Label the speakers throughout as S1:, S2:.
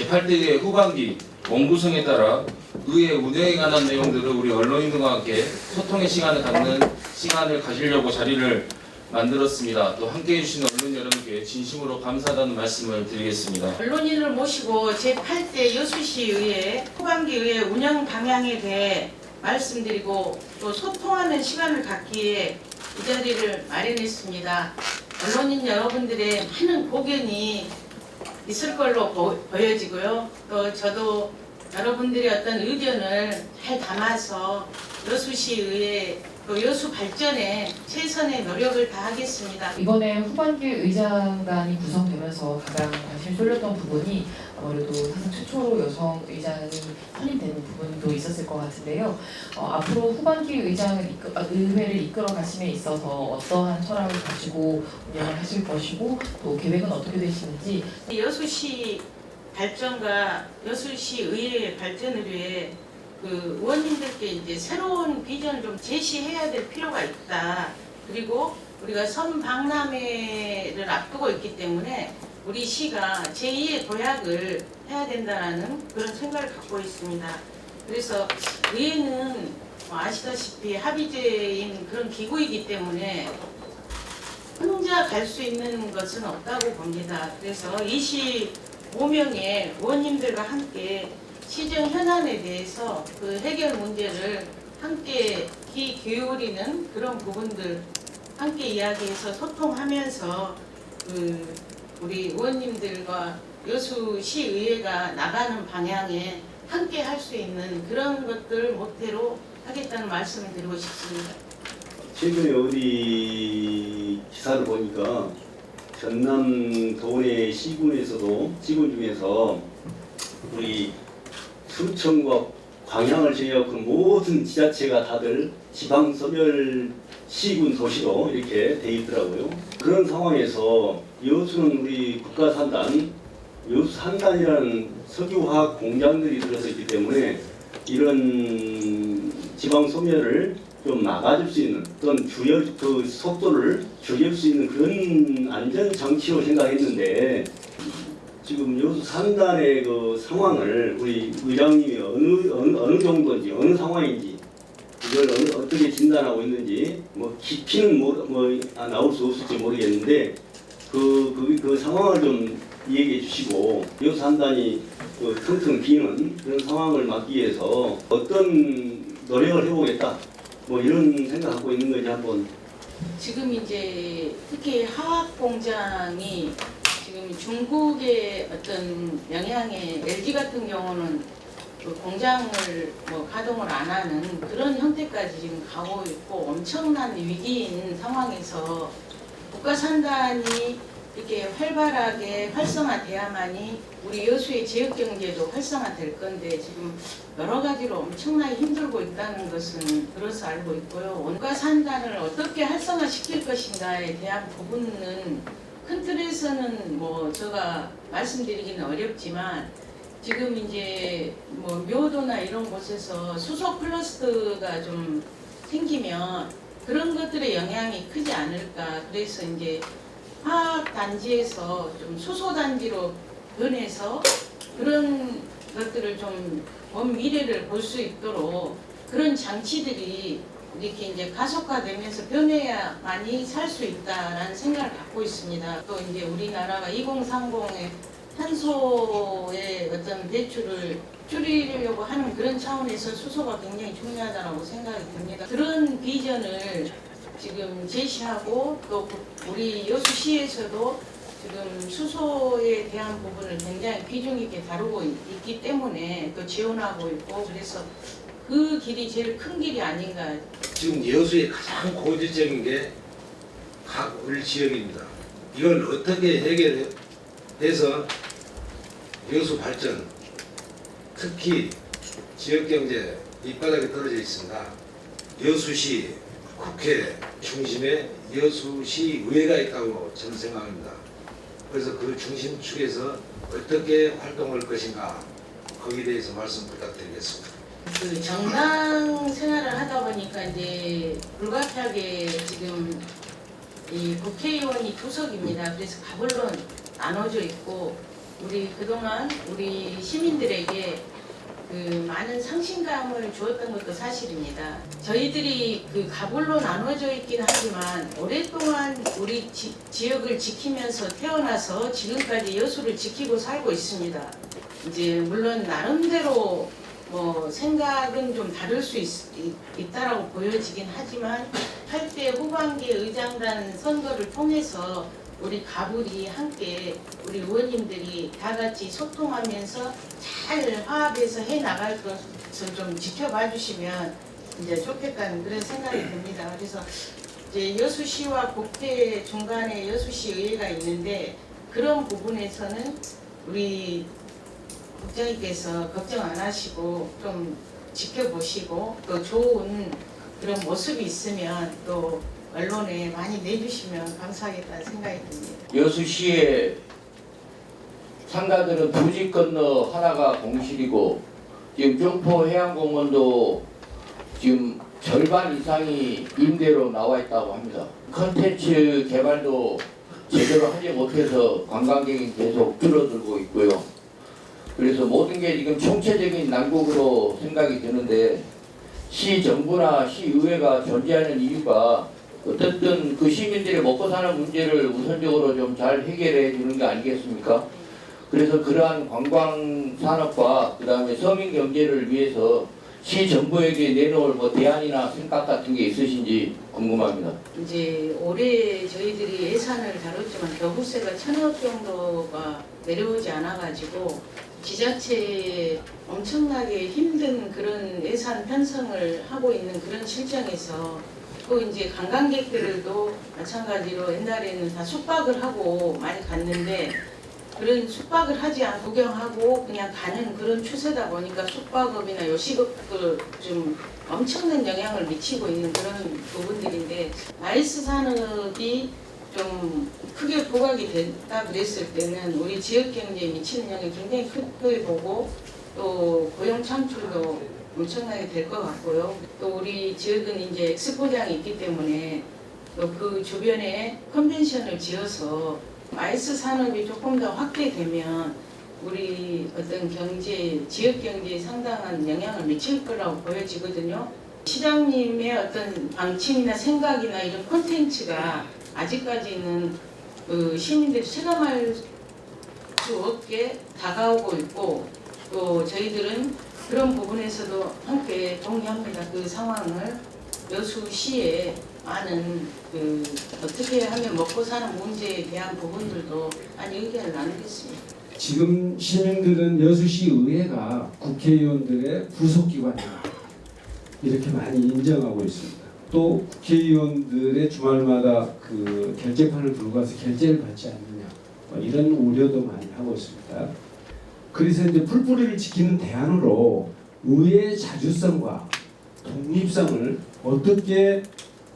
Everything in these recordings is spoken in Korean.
S1: 제8대 의회 후반기 원구성에 따라 의회 운영에 관한 내용들을 우리 언론인들과 함께 소통의 시간을 갖는 시간을 가지려고 자리를 만들었습니다. 또 함께해 주신 언론 여러분께 진심으로 감사하다는 말씀을 드리겠습니다.
S2: 언론인을 모시고 제8대 여수시의회 후반기 의회 운영 방향에 대해 말씀드리고 또 소통하는 시간을 갖기에 이 자리를 마련했습니다. 언론인 여러분들의 많은 고견이 있을 걸로 보여지고요. 또 저도 여러분들의 어떤 의견을 잘 담아서 여수시의회 또 여수 발전에 최선의 노력을 다하겠습니다.
S3: 이번에 후반기 의장단이 구성되면서 가장 관심이 쏠렸던 부분이 아무래도 사상 최초로 여성 의장이 선임되는 부분도 있었을 것 같은데요. 앞으로 후반기 의회를 이끌어 가심에 있어서 어떠한 철학을 가지고 운영을 하실 것이고 또 계획은 어떻게 되시는지.
S2: 여수시 발전과 여수시 의회 발전을 위해 그 의원님들께 이제 새로운 비전을 좀 제시해야 될 필요가 있다. 그리고 우리가 선박람회를 앞두고 있기 때문에 우리 시가 제2의 도약을 해야 된다는 그런 생각을 갖고 있습니다. 그래서 의회는 아시다시피 합의제인 그런 기구이기 때문에 혼자 갈 수 있는 것은 없다고 봅니다. 그래서 25명의 의원님들과 함께 시정 현안에 대해서 그 해결 문제를 함께 귀 기울이는 그런 부분들 함께 이야기해서 소통하면서 그 우리 의원님들과 여수시의회가 나가는 방향에 함께 할 수 있는 그런 것들 모태로 하겠다는 말씀을 드리고 싶습니다.
S4: 최근에 어디 기사를 보니까 전남 도내 시군 중에서 우리 순천과 광양을 제외하고 모든 지자체가 다들 지방소멸 시군 도시로 이렇게 돼 있더라고요. 그런 상황에서 여수는 우리 국가산단, 여수산단이라는 석유화학 공장들이 들어서 있기 때문에 이런 지방소멸을 좀 막아줄 수 있는 어떤 그 속도를 줄일 수 있는 그런 안전장치로 생각했는데 지금 여수 산단의 그 상황을 우리 의장님이 어느 정도인지 어느 상황인지 이걸 어떻게 진단하고 있는지 뭐 깊이는 나올 수 없을지 모르겠는데 그 상황을 좀 얘기해 주시고 여수 산단이 그 텅텅 비는 그런 상황을 막기 위해서 어떤 노력을 해보겠다 뭐 이런 생각 갖고 있는 건지 한번.
S2: 지금 이제 특히 화학 공장이 지금 중국의 어떤 영향에 LG 같은 경우는 그 공장을 가동을 안 하는 그런 형태까지 지금 가고 있고 엄청난 위기인 상황에서 국가산단이 이렇게 활발하게 활성화돼야만이 우리 여수의 지역경제도 활성화될 건데 지금 여러 가지로 엄청나게 힘들고 있다는 것은 들어서 알고 있고요. 국가산단을 어떻게 활성화시킬 것인가에 대한 부분은 큰 틀에서는 제가 말씀드리기는 어렵지만 지금 이제 묘도나 이런 곳에서 수소 클러스터가 좀 생기면 그런 것들의 영향이 크지 않을까. 그래서 이제 화학 단지에서 좀 수소 단지로 변해서 그런 것들을 좀 먼 미래를 볼 수 있도록 그런 장치들이 이렇게 이제 가속화되면서 변해야만이 살 수 있다라는 생각을 갖고 있습니다. 또 이제 우리나라가 2030의 탄소의 어떤 배출을 줄이려고 하는 그런 차원에서 수소가 굉장히 중요하다고 생각이 듭니다. 그런 비전을 지금 제시하고 또 우리 여수시에서도 지금 수소에 대한 부분을 굉장히 비중 있게 다루고 있기 때문에 또 지원하고 있고 그래서 그 길이 제일 큰 길이 아닌가.
S5: 지금 여수의 가장 고질적인 게 우리 지역입니다. 이걸 어떻게 해결해서 여수 발전, 특히 지역경제 밑바닥에 떨어져 있습니다. 여수시 국회 중심에 여수시 의회가 있다고 저는 생각합니다. 그래서 그 중심축에서 어떻게 활동할 것인가 거기에 대해서 말씀 부탁드리겠습니다.
S2: 그 정당 생활을 하다 보니까 이제 불가피하게 지금 이 국회의원이 투석입니다. 그래서 가불로 나눠져 있고 우리 그동안 우리 시민들에게 그 많은 상심감을 주었던 것도 사실입니다. 저희들이 그 가불로 나눠져 있긴 하지만 오랫동안 우리 지역을 지키면서 태어나서 지금까지 여수를 지키고 살고 있습니다. 이제 물론 나름대로 뭐 생각은 좀 다를 수 있다라고 보여지긴 하지만 8대 후반기 의장단 선거를 통해서 우리 가불이 함께 우리 의원님들이 다 같이 소통하면서 잘 화합해서 해 나갈 것을 좀 지켜봐 주시면 이제 좋겠다는 그런 생각이 듭니다. 그래서 이제 여수시와 국회 중간에 여수시 의회가 있는데 그런 부분에서는 우리 국장님께서 걱정 안 하시고 좀 지켜보시고 또 좋은 그런 모습이 있으면 또 언론에 많이 내주시면 감사하겠다는 생각이 듭니다.
S6: 여수시의 상가들은 부지 건너 하나가 공실이고 지금 경포해양공원도 지금 절반 이상이 임대로 나와 있다고 합니다. 컨텐츠 개발도 제대로 하지 못해서 관광객이 계속 줄어들고 있고요. 그래서 모든 게 지금 총체적인 난국으로 생각이 드는데 시정부나 시의회가 존재하는 이유가 어쨌든 그 시민들의 먹고 사는 문제를 우선적으로 좀 잘 해결해 주는 게 아니겠습니까? 그래서 그러한 관광 산업과 그다음에 서민 경제를 위해서 시 정부에게 내놓을 뭐 대안이나 생각 같은 게 있으신지 궁금합니다.
S2: 이제 올해 저희들이 예산을 다뤘지만 교부세가 1,000억 정도가 내려오지 않아가지고 지자체에 엄청나게 힘든 그런 예산 편성을 하고 있는 그런 실정에서 또 이제 관광객들도 마찬가지로 옛날에는 다 숙박을 하고 많이 갔는데 그런 숙박을 하지 않고 구경하고 그냥 가는 그런 추세다 보니까 숙박업이나 요식업도 좀 엄청난 영향을 미치고 있는 그런 부분들인데 마이스 산업이 좀 크게 부각이 됐다 그랬을 때는 우리 지역 경제에 미치는 영향이 굉장히 크게 보고 또 고용 창출도 엄청나게 될 것 같고요. 또 우리 지역은 이제 엑스포장이 있기 때문에 또 그 주변에 컨벤션을 지어서 마이스 산업이 조금 더 확대되면 우리 어떤 경제, 지역 경제에 상당한 영향을 미칠 거라고 보여지거든요. 시장님의 어떤 방침이나 생각이나 이런 콘텐츠가 아직까지는 그 시민들이 체감할 수 없게 다가오고 있고 또 저희들은 그런 부분에서도 함께 동의합니다. 그 상황을 여수시에 많은 그 어떻게 하면 먹고 사는 문제에 대한 부분들도 많이 의견을 나누겠습니다.
S7: 지금 시민들은 여수시 의회가 국회의원들의 부속기관이다 이렇게 많이 인정하고 있습니다. 또 국회의원들의 주말마다 그 결제판을 들고 가서 결제를 받지 않느냐 이런 우려도 많이 하고 있습니다. 그래서 이제 풀뿌리를 지키는 대안으로 의회의 자주성과 독립성을 어떻게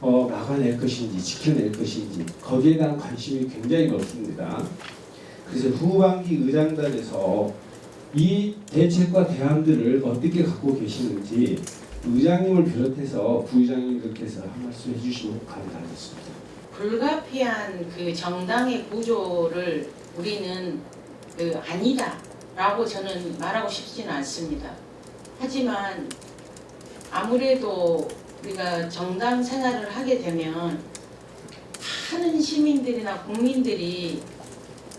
S7: 막아낼 것인지 지켜낼 것인지 거기에 대한 관심이 굉장히 높습니다. 그래서 후반기 의장단에서 이 대책과 대안들을 어떻게 갖고 계시는지 의장님을 비롯해서 부의장님들께서 한 말씀 해주시면 감사하겠습니다.
S2: 불가피한 그 정당의 구조를 우리는 그 아니다라고 저는 말하고 싶지는 않습니다. 하지만 아무래도 우리가 정당 생활을 하게 되면 많은 시민들이나 국민들이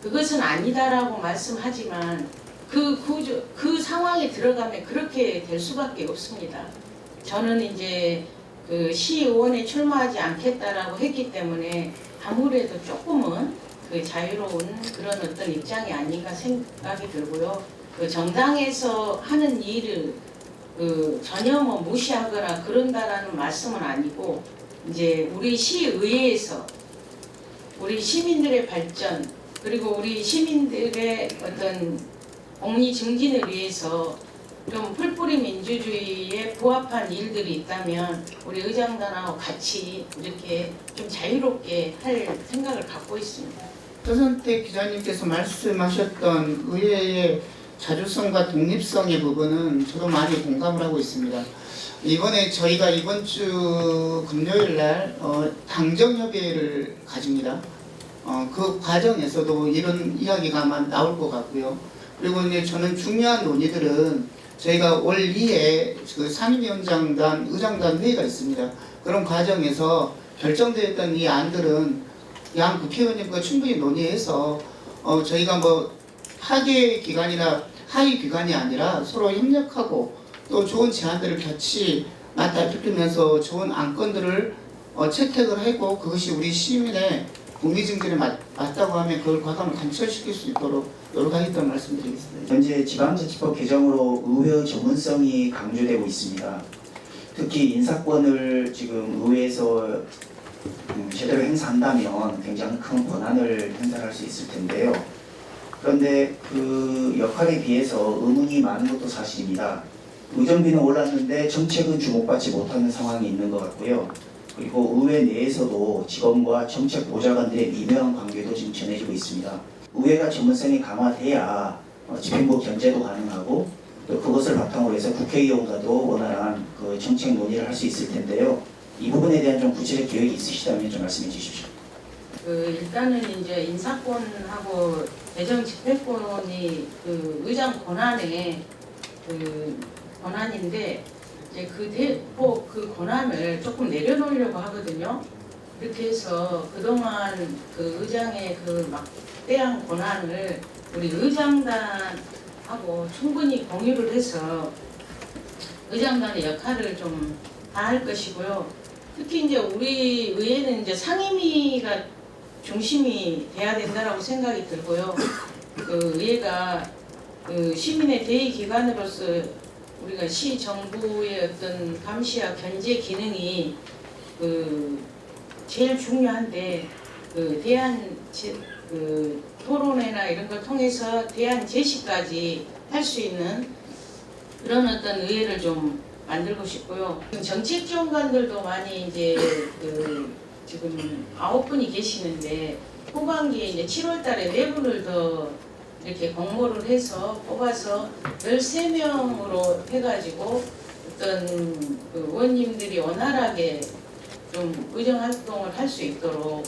S2: 그것은 아니다라고 말씀하지만 그 구조, 그 상황에 들어가면 그렇게 될 수밖에 없습니다. 저는 이제 그 시의원에 출마하지 않겠다라고 했기 때문에 아무래도 조금은 그 자유로운 그런 어떤 입장이 아닌가 생각이 들고요. 그 정당에서 하는 일을 그 전혀 뭐 무시하거나 그런다라는 말씀은 아니고 이제 우리 시의회에서 우리 시민들의 발전 그리고 우리 시민들의 어떤 공리 증진을 위해서 좀 풀뿌리 민주주의에 부합한 일들이 있다면 우리 의장단하고 같이 이렇게 좀 자유롭게 할 생각을 갖고 있습니다.
S8: 조선택 기자님께서 말씀하셨던 의회의 자주성과 독립성의 부분은 저도 많이 공감을 하고 있습니다. 이번에 저희가 이번 주 금요일 날 당정협의회를 가집니다. 그 과정에서도 이런 이야기가 아마 나올 것 같고요. 그리고 이제 저는 중요한 논의들은 저희가 올 2회 그 상임위원장단, 의장단 회의가 있습니다. 그런 과정에서 결정되었던 이 안들은 양 국회의원님과 충분히 논의해서 저희가 뭐 하계 기관이나 하위 기관이 아니라 서로 협력하고 또 좋은 제안들을 같이 맞다투면서 좋은 안건들을 채택을 하고 그것이 우리 시민의 국민증진에 맞다고 하면 그걸 과감히 관철시킬 수 있도록 노력하겠다는 말씀드리겠습니다.
S9: 현재 지방자치법 개정으로 의회 전문성이 강조되고 있습니다. 특히 인사권을 지금 의회에서 제대로 행사한다면 굉장히 큰 권한을 행사할 수 있을 텐데요. 그런데 그 역할에 비해서 의문이 많은 것도 사실입니다. 의정비는 올랐는데 정책은 주목받지 못하는 상황이 있는 것 같고요. 그리고 의회 내에서도 직원과 정책 보좌관들의 미묘한 관계도 지금 전해지고 있습니다. 의회가 전문성이 강화돼야 집행부 견제도 가능하고 또 그것을 바탕으로 해서 국회의원과도 원활한 그 정책 논의를 할 수 있을 텐데요. 이 부분에 대한 좀 구체적 계획이 있으시다면 좀 말씀해 주십시오.
S2: 일단은 이제 인사권하고 대정 집행권이 그 의장 권한의 그 권한인데 이제 그 권한을 조금 내려놓으려고 하거든요. 이렇게 해서 그동안 그 의장의 그 막대한 권한을 우리 의장단하고 충분히 공유를 해서 의장단의 역할을 좀 다할 것이고요. 특히 이제 우리 의회는 이제 상임위가 중심이 돼야 된다라고 생각이 들고요. 그 의회가 그 시민의 대의 기관으로서 우리가 시 정부의 어떤 감시와 견제 기능이 그 제일 중요한데 그 그 토론회나 이런 걸 통해서 대안 제시까지 할 수 있는 그런 어떤 의회를 좀 만들고 싶고요. 정책 지원관들도 많이 이제 그 지금 9분이 계시는데 후반기에 이제 7월달에 4분을 더 이렇게 공모를 해서 뽑아서 13명으로 해가지고 어떤 그 의원님들이 원활하게 좀 의정 활동을 할 수 있도록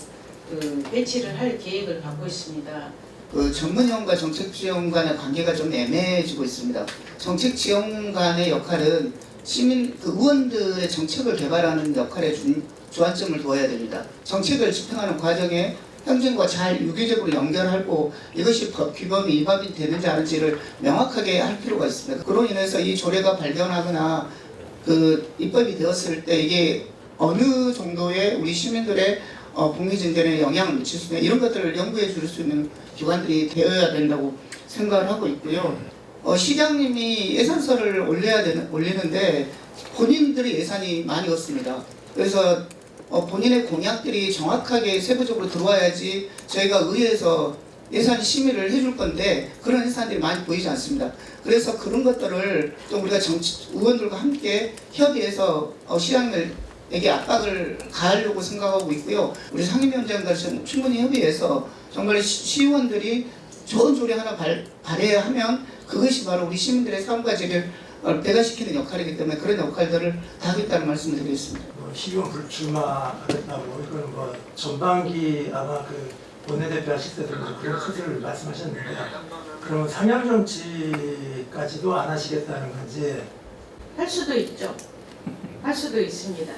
S2: 그 배치를 할 계획을 갖고 있습니다.
S8: 그 전문위원과 정책지원관의 관계가 좀 애매해지고 있습니다. 정책지원관의 역할은 시민 그 의원들의 정책을 개발하는 역할에 주안점을 두어야 됩니다. 정책을 집행하는 과정에 행정과 잘 유기적으로 연결하고 이것이 법 규범이 위반이 되는지 아닌지를 명확하게 할 필요가 있습니다. 그로 인해서 이 조례가 발견하거나 그 입법이 되었을 때 이게 어느 정도의 우리 시민들의 국민증진에 영향을 미칠 수 있는 이런 것들을 연구해 줄 수 있는 기관들이 되어야 된다고 생각을 하고 있고요. 시장님이 예산서를 올리는데 본인들의 예산이 많이 없습니다. 그래서 본인의 공약들이 정확하게 세부적으로 들어와야지 저희가 의회에서 예산 심의를 해줄 건데 그런 예산들이 많이 보이지 않습니다. 그래서 그런 것들을 좀 우리가 의원들과 함께 협의해서 시장님에게 압박을 가하려고 생각하고 있고요. 우리 상임위원장과 충분히 협의해서 정말 시의원들이 좋은 조례 하나 발의하면 그것이 바로 우리 시민들의 삶과 질을 배가시키는 역할이기 때문에 그런 역할들을 다 하겠다는 말씀을 드리겠습니다.
S10: 시의원 불출마하겠다고 이건 뭐 전반기 아마 그 원내대표 하실 때도 그런 소지를 말씀하셨는데 그러면 상향 정치까지도 안 하시겠다는 건지?
S2: 할 수도 있죠. 할 수도 있습니다.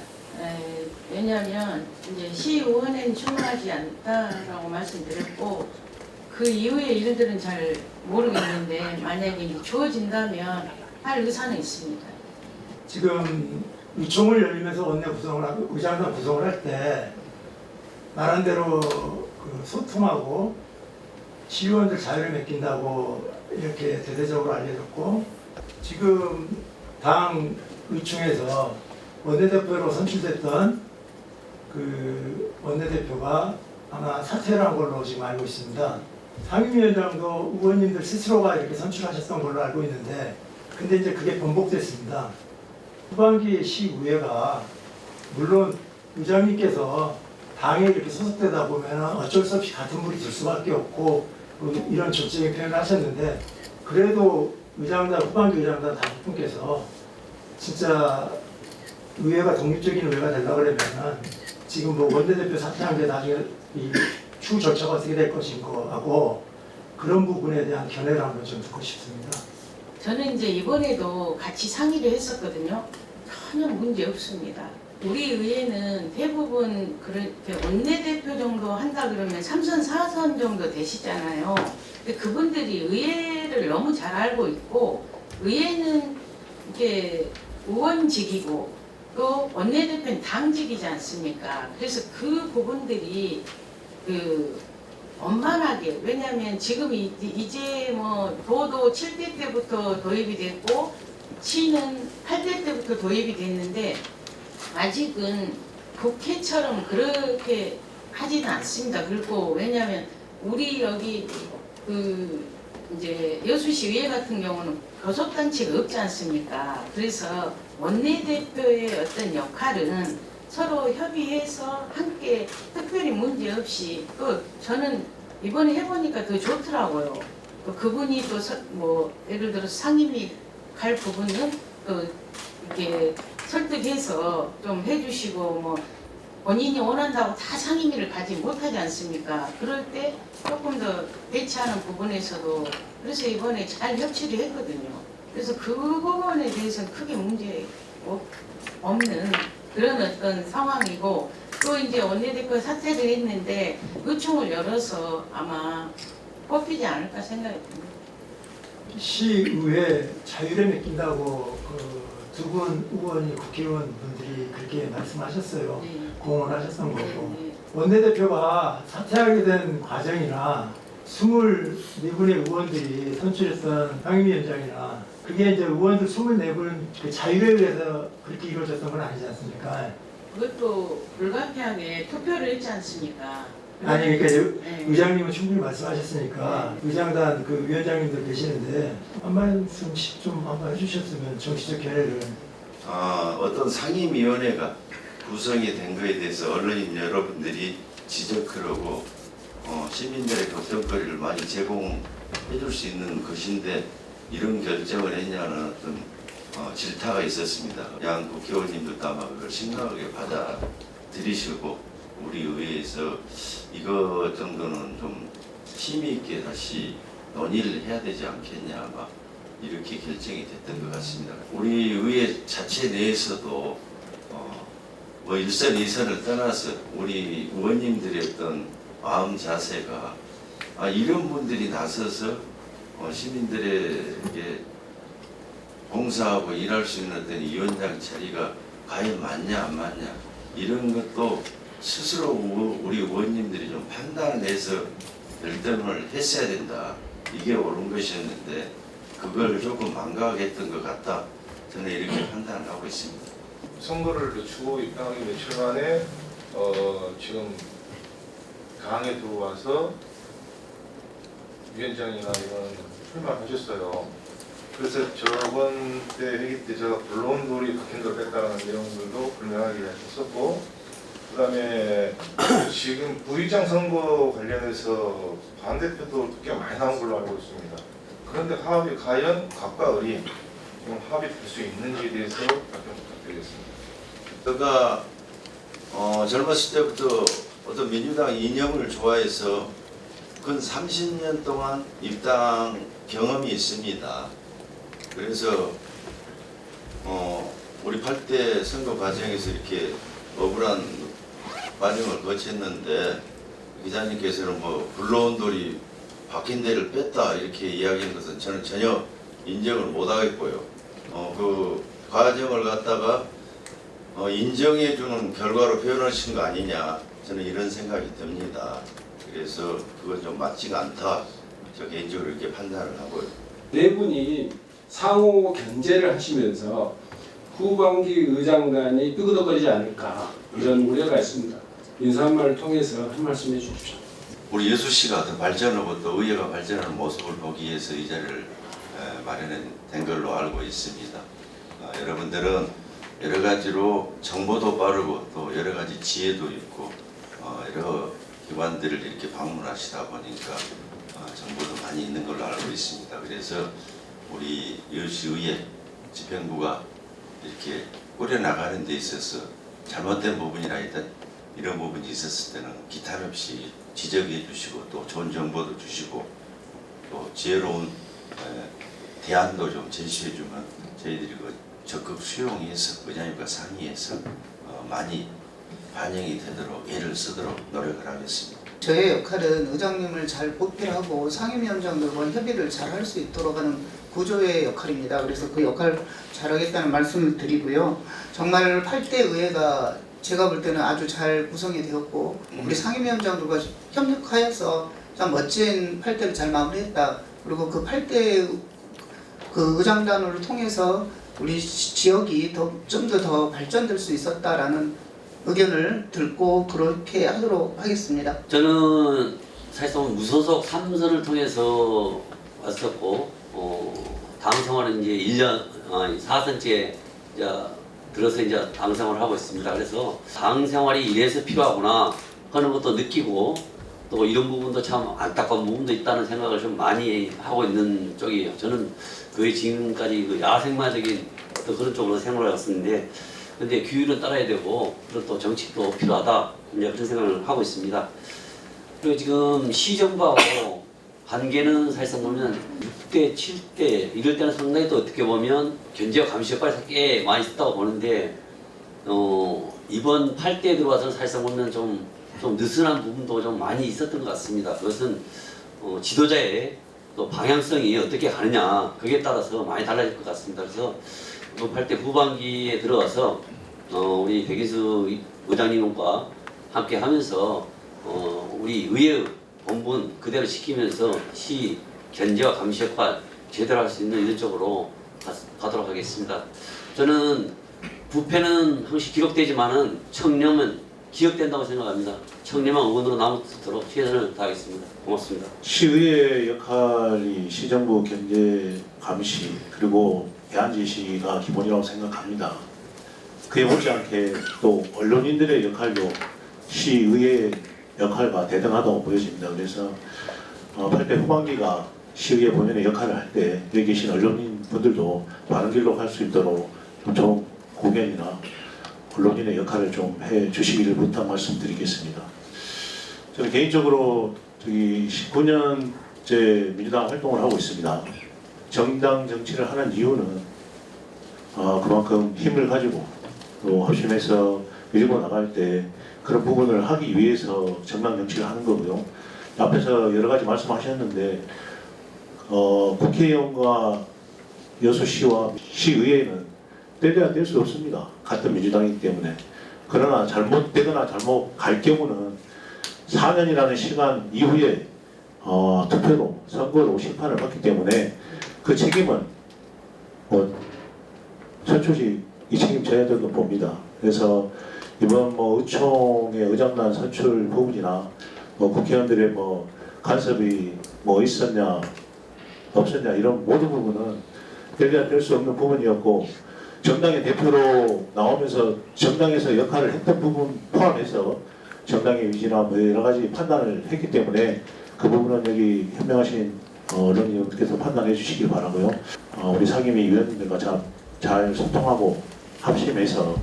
S2: 왜냐하면 이제 시의원에는 출마하지 않다라고 말씀드렸고 그 이후의 일들은 잘 모르겠는데 만약에 주어진다면 할 의사는 있습니다.
S10: 지금 의총을 열리면서 원내 구성을 하고 의장단 구성을 할 때 말한 대로 그 소통하고 시의원들 자유를 맡긴다고 이렇게 대대적으로 알려졌고 지금 당 의총에서 원내대표로 선출됐던 그 원내대표가 아마 사퇴를 한 걸로 지금 알고 있습니다. 상임위원장도 의원님들 스스로가 이렇게 선출하셨던 걸로 알고 있는데 근데 이제 그게 번복됐습니다. 후반기 시의회가 물론 의장님께서 당에 이렇게 소속되다 보면 어쩔 수 없이 같은 물이 들 수밖에 없고 이런 적극적인 표현을 하셨는데 그래도 의장단 후반기 의장단 5분께서 진짜 의회가 독립적인 의회가 되려고 그러면 지금 뭐 원내대표 사퇴한 게 나중에 이 추후 절차가 어떻게 될 것인 거하고 그런 부분에 대한 견해를 한번 좀 듣고 싶습니다.
S2: 저는 이제 이번에도 같이 상의를 했었거든요. 전혀 문제 없습니다. 우리 의회는 대부분 그렇게 원내대표 정도 한다 그러면 3선, 4선 정도 되시잖아요. 근데 그분들이 의회를 너무 잘 알고 있고 의회는 이게 의원직이고 또 원내대표는 당직이지 않습니까? 그래서 그 부분들이 원만하게, 왜냐하면 지금 이제 뭐 도도 7대 때부터 도입이 됐고 시는 8대 때부터 도입이 됐는데 아직은 국회처럼 그렇게 하지는 않습니다. 그리고 왜냐하면 우리 여기 이제 여수시 의회 같은 경우는 교섭단체가 없지 않습니까? 그래서 원내대표의 어떤 역할은 서로 협의해서 함께 특별히 문제 없이 또 저는 이번에 해보니까 더 좋더라고요. 또 그분이 또 뭐 예를 들어 상임위 갈 부분은 또 이렇게 설득해서 좀 해주시고 뭐 본인이 원한다고 다 상임위를 가지 못하지 않습니까? 그럴 때 조금 더 배치하는 부분에서도 그래서 이번에 잘 협치를 했거든요. 그래서 그 부분에 대해서는 크게 문제 없는 그런 어떤 상황이고 또 이제 원내대표 사퇴를 했는데 의총을 열어서 아마 뽑히지 않을까 생각이 듭니다.
S10: 시의회 자율에 맡긴다고 그 두 분 의원이 국회의원 분들이 그렇게 말씀하셨어요.
S2: 네.
S10: 공언하셨던 거고.
S2: 네.
S10: 원내대표가 사퇴하게 된 과정이나 24분의 의원들이 선출했던 상임위원장이나 그게 이제 의원들 24분 그 자율에 의해서 그렇게 이루어졌던 건 아니지 않습니까?
S2: 그것도 불가피하게 투표를 했지 않습니까?
S10: 아니 그러니까 이제
S2: 네.
S10: 의장님은 충분히 말씀하셨으니까 의장단 그 위원장님들 계시는데 한 말씀씩 좀 한번 해주셨으면 정치적 견해를.
S11: 어떤 상임위원회가 구성이 된 것에 대해서 언론인 여러분들이 지적하고 시민들의 교통거리를 많이 제공해 줄 수 있는 것인데 이런 결정을 했냐는 어떤 질타가 있었습니다. 양 국회의원님들도 아마 그걸 심각하게 받아들이시고 우리 의회에서 이거 정도는 좀 힘이 있게 다시 논의를 해야 되지 않겠냐 아마 이렇게 결정이 됐던 것 같습니다. 우리 의회 자체 내에서도 뭐 일선 이선을 떠나서 우리 의원님들의 어떤 마음 자세가 이런 분들이 나서서 시민들에게 봉사하고 일할 수 있는 어떤 위원장 자리가 과연 맞냐 안 맞냐 이런 것도 스스로 우리 의원님들이 좀 판단해서 결정을 했어야 된다. 이게 옳은 것이었는데 그걸 조금 망각했던 것 같다. 저는 이렇게 판단을 하고 있습니다.
S12: 선거를 늦추고 입당하기 며칠 만에 지금 당에 들어와서 위원장이나 이런 출마하셨어요. 그래서 저번 때 회의 때 제가 불러온 돌이 박힌 걸 뺐다는 내용들도 분명하게 했었고 그다음에 지금 부의장 선거 관련해서 반대표도 꽤 많이 나온 걸로 알고 있습니다. 그런데 화합이 과연 갑과 을이 지금 합의될 수 있는지에 대해서 답변 부탁드리겠습니다.
S11: 제가 젊었을 때부터 어떤 민주당 이념을 좋아해서 근 30년 동안 입당 경험이 있습니다. 그래서 우리 8대 선거 과정에서 이렇게 억울한 과정을 거쳤는데 기자님께서는 뭐 불러온 돌이 박힌 데를 뺐다 이렇게 이야기한 것은 저는 전혀 인정을 못 하겠고요. 그 과정을 갖다가 인정해주는 결과로 표현하신 거 아니냐 저는 이런 생각이 듭니다. 그래서 그건 좀 맞지가 않다. 저 개인적으로 이렇게 판단을 하고요.
S7: 네 분이 상호 견제를 하시면서 후반기 의장 간이 삐그덕거리지 않을까 이런 우려가 있습니다. 인사말을 통해서 한 말씀 해주십시오.
S11: 우리 여수시가 더 발전하고 또 의회가 발전하는 모습을 보기 위해서 이 자리를 마련된 걸로 알고 있습니다. 여러분들은 여러 가지로 정보도 빠르고 또 여러 가지 지혜도 있고 여러 기관들을 이렇게 방문하시다 보니까 정보도 많이 있는 걸로 알고 있습니다. 그래서 우리 여수의회 집행부가 이렇게 꾸려나가는 데 있어서 잘못된 부분이나 일단 이런 부분이 있었을 때는 기탄 없이 지적해 주시고 또 좋은 정보도 주시고 또 지혜로운 대안도 좀 제시해 주면 저희들이 그 적극 수용해서 의장님과 상의해서 많이 반영이 되도록 애를 쓰도록 노력을 하겠습니다.
S8: 저의 역할은 의장님을 잘 보필하고 상임위원장들과 협의를 잘 할 수 있도록 하는 구조의 역할입니다. 그래서 그 역할을 잘하겠다는 말씀을 드리고요. 정말 8대 의회가 제가 볼 때는 아주 잘 구성이 되었고 우리 상임위원장들과 협력하여서 참 멋진 8대를 잘 마무리했다. 그리고 그 8대 그 의장단을 통해서 우리 지역이 좀 더 발전될 수 있었다라는 의견을 듣고 그렇게 하도록 하겠습니다.
S13: 저는 사실상 무소속 3선을 통해서 왔었고 당 생활은 이제 1년 4선째 들어서 이제 당 생활을 하고 있습니다. 그래서 당 생활이 이래서 필요하구나 하는 것도 느끼고 또 이런 부분도 참 안타까운 부분도 있다는 생각을 좀 많이 하고 있는 쪽이에요. 저는 거의 지금까지 그 야생마적인 어떤 그런 쪽으로 생활을 했었는데 근데 규율은 따라야 되고 그리고 또 정책도 필요하다 이제 그런 생각을 하고 있습니다. 그리고 지금 시정부하고 관계는 사실상 보면 6대, 7대 이럴 때는 상당히 또 어떻게 보면 견제와 감시 효과가 꽤 많이 있었다고 보는데 이번 8대에 들어와서는 사실상 보면 좀 느슨한 부분도 좀 많이 있었던 것 같습니다. 그것은 지도자의 또 방향성이 어떻게 가느냐 그에 따라서 많이 달라질 것 같습니다. 그래서 이번 8대 후반기에 들어가서 우리 백인수 의장님과 함께 하면서 우리 의회 본분 그대로 지키면서 시 견제와 감시 역할 제대로 할 수 있는 이런 쪽으로 가도록 하겠습니다. 저는 부패는 항상 기록되지만은 청렴은 기억된다고 생각합니다. 청렴한 의원으로 남도록 최선을 다하겠습니다. 고맙습니다.
S14: 시의회 역할이 시정부 견제 감시 그리고 대안 제시가 기본이라고 생각합니다. 그에 못지않게 또 언론인들의 역할도 시의회의 역할과 대등하다고 보여집니다. 그래서 8대 후반기가 시의회 본연의 역할을 할 때 여기 계신 언론인 분들도 바른 길로 갈 수 있도록 좀 좋은 공연이나 언론인의 역할을 좀 해주시기를 부탁 말씀드리겠습니다. 저는 개인적으로 19년째 민주당 활동을 하고 있습니다. 정당 정치를 하는 이유는 그만큼 힘을 가지고 또 합심해서 밀고 나갈 때 그런 부분을 하기 위해서 정당 정치를 하는 거고요. 앞에서 여러 가지 말씀하셨는데 국회의원과 여수시와 시의회는 떼려야 뗄 수 없습니다. 같은 민주당이기 때문에. 그러나 잘못되거나 잘못 갈 경우는 4년이라는 시간 이후에 투표로 선거로 심판을 받기 때문에 그 책임은 선출이 이 책임 져야 된다고 봅니다. 그래서 이번 의총의 의장단 선출 부분이나 국회의원들의 간섭이 있었냐 없었냐 이런 모든 부분은 뗄래야 뗄 수 없는 부분이었고 정당의 대표로 나오면서 정당에서 역할을 했던 부분 포함해서 정당의 위지나 여러 가지 판단을 했기 때문에 그 부분은 여기 현명하신 언론인께서 판단해 주시길 바라고요. 우리 상임위 위원님들과 잘 소통하고 합심해서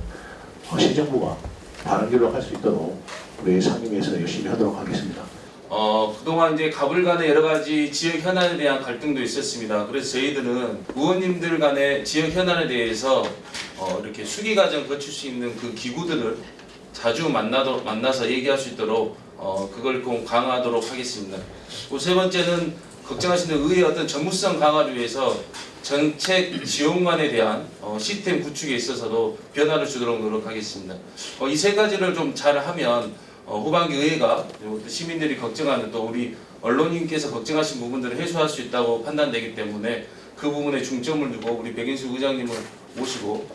S14: 시정부가 바른 길로 갈 수 있도록 우리 상임위에서 열심히 하도록 하겠습니다.
S1: 그동안 이제 갑을 간의 여러 가지 지역 현안에 대한 갈등도 있었습니다. 그래서 저희들은 의원님들 간의 지역 현안에 대해서 이렇게 수기 과정 거칠 수 있는 그 기구들을 자주 만나서 얘기할 수 있도록 그걸 꼭 강화하도록 하겠습니다. 세 번째는 걱정하시는 의회의 어떤 전무성 강화를 위해서 정책 지원관에 대한 시스템 구축에 있어서도 변화를 주도록 노력하겠습니다. 이 세 가지를 좀 잘하면 후반기 의회가 시민들이 걱정하는 또 우리 언론인께서 걱정하신 부분들을 해소할 수 있다고 판단되기 때문에 그 부분에 중점을 두고 우리 백인수 의장님을 모시고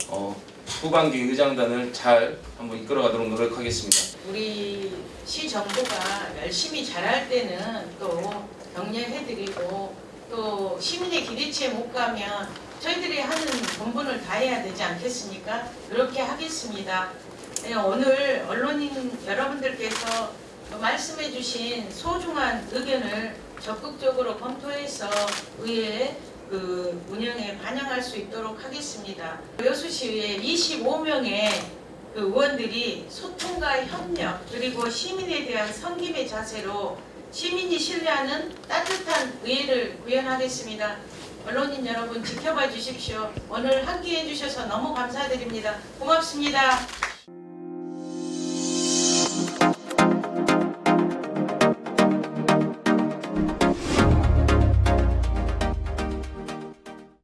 S1: 후반기 의장단을 잘 한번 이끌어가도록 노력하겠습니다.
S2: 우리 시정부가 열심히 잘할 때는 또 격려해드리고 또 시민의 기대치에 못 가면 저희들이 하는 본분을 다해야 되지 않겠습니까? 그렇게 하겠습니다. 오늘 언론인 여러분들께서 말씀해 주신 소중한 의견을 적극적으로 검토해서 의회 운영에 반영할 수 있도록 하겠습니다. 여수시의회 25명의 그 의원들이 소통과 협력 그리고 시민에 대한 섬김의 자세로 시민이 신뢰하는 따뜻한 의회를 구현하겠습니다. 언론인 여러분 지켜봐 주십시오. 오늘 함께해 주셔서 너무 감사드립니다. 고맙습니다.